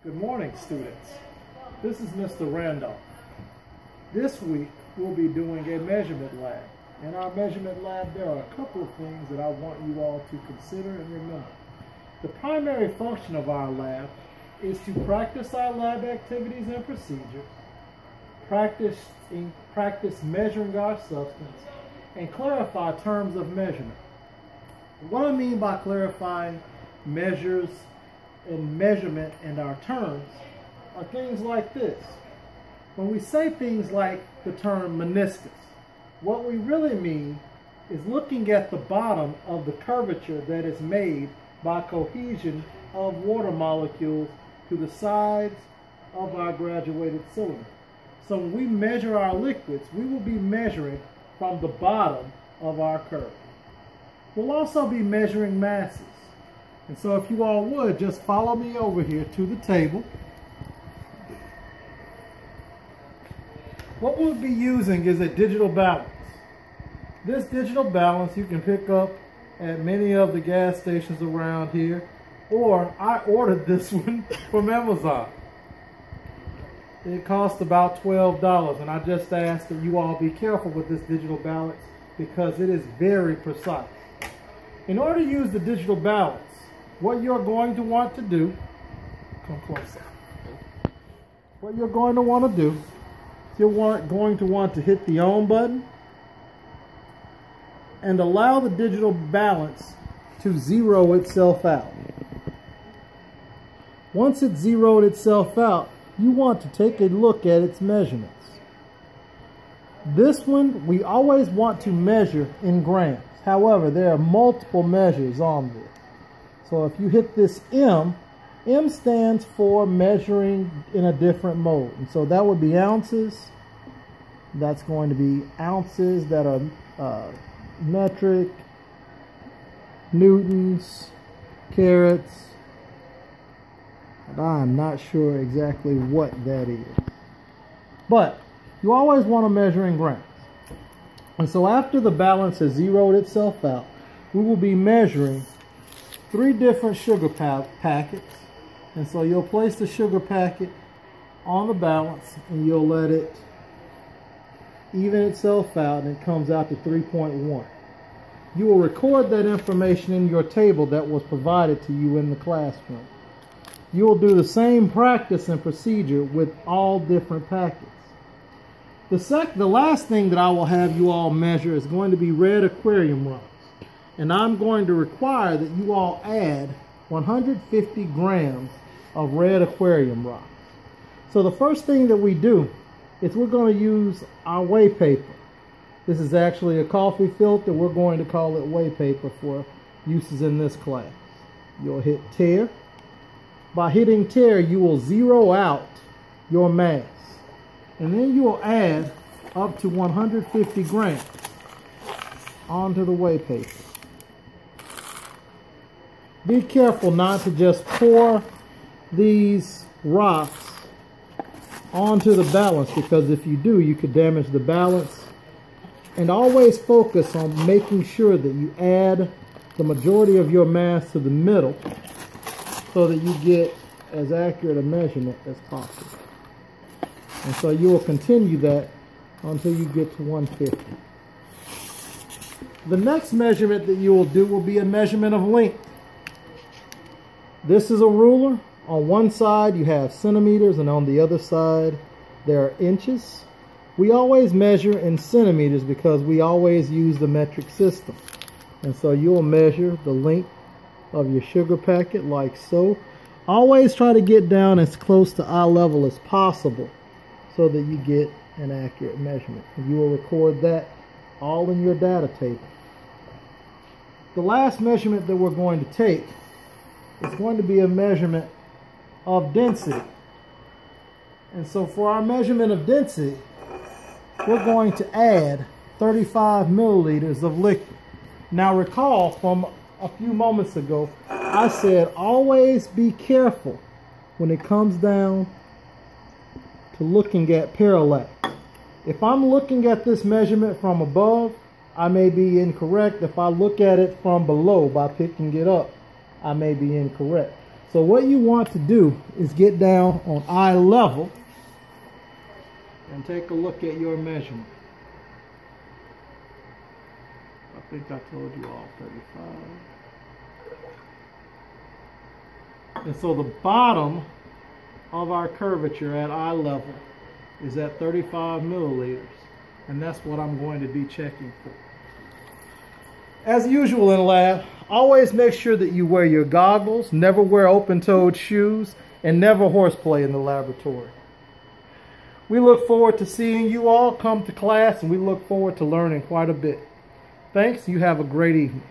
Good morning, students. This is Mr. Randolph. This week, we'll be doing a measurement lab. In our measurement lab, there are a couple of things that I want you all to consider and remember. The primary function of our lab is to practice our lab activities and procedures, practice measuring our substance, and clarify terms of measurement. What I mean by clarifying measures and measurement and our terms are things like this. When we say things like the term meniscus, what we really mean is looking at the bottom of the curvature that is made by cohesion of water molecules to the sides of our graduated cylinder. So when we measure our liquids, we will be measuring from the bottom of our curve. We'll also be measuring masses. And so if you all would, just follow me over here to the table. What we'll be using is a digital balance. This digital balance you can pick up at many of the gas stations around here, or I ordered this one from Amazon. It cost about $12, and I just ask that you all be careful with this digital balance because it is very precise. In order to use the digital balance, what you're going to want to do, come closer. What you're going to want to do, you're going to want to hit the on button and allow the digital balance to zero itself out. Once it's zeroed itself out, you want to take a look at its measurements. This one, we always want to measure in grams. However, there are multiple measures on this. So if you hit this M stands for measuring in a different mode. And so that would be ounces. That's going to be ounces that are metric, newtons, carats. And I'm not sure exactly what that is. But you always want to measure in grams. And so after the balance has zeroed itself out, we will be measuring 3 different sugar packets. And so you'll place the sugar packet on the balance and you'll let it even itself out, and it comes out to 3.1. You will record that information in your table that was provided to you in the classroom. You will do the same practice and procedure with all different packets. The last thing that I will have you all measure is going to be red aquarium rocks. And I'm going to require that you all add 150 grams of red aquarium rocks. So the first thing that we do is we're going to use our whey paper. This is actually a coffee filter. We're going to call it whey paper for uses in this class. You'll hit tare. By hitting tare, you will zero out your mass. And then you will add up to 150 grams onto the whey paper. Be careful not to just pour these rocks onto the balance, because if you do, you could damage the balance. And always focus on making sure that you add the majority of your mass to the middle so that you get as accurate a measurement as possible. And so you will continue that until you get to 150. The next measurement that you will do will be a measurement of length. This is a ruler. On one side you have centimeters and on the other side there are inches. We always measure in centimeters because we always use the metric system. And so you'll measure the length of your sugar packet like so. Always try to get down as close to eye level as possible so that you get an accurate measurement. And you will record that all in your data table. The last measurement that we're going to take is going to be a measurement of density. And so for our measurement of density, we're going to add 35 milliliters of liquid. Now recall from a few moments ago, I said always be careful when it comes down to looking at parallax. If I'm looking at this measurement from above, I may be incorrect. If I look at it from below by picking it up, I may be incorrect. So what you want to do is get down on eye level and take a look at your measurement. I think I told you all 35. And so the bottom of our curvature at eye level is at 35 milliliters. And that's what I'm going to be checking for. As usual in lab, always make sure that you wear your goggles, never wear open-toed shoes, and never horseplay in the laboratory. We look forward to seeing you all come to class, and we look forward to learning quite a bit. Thanks. You have a great evening.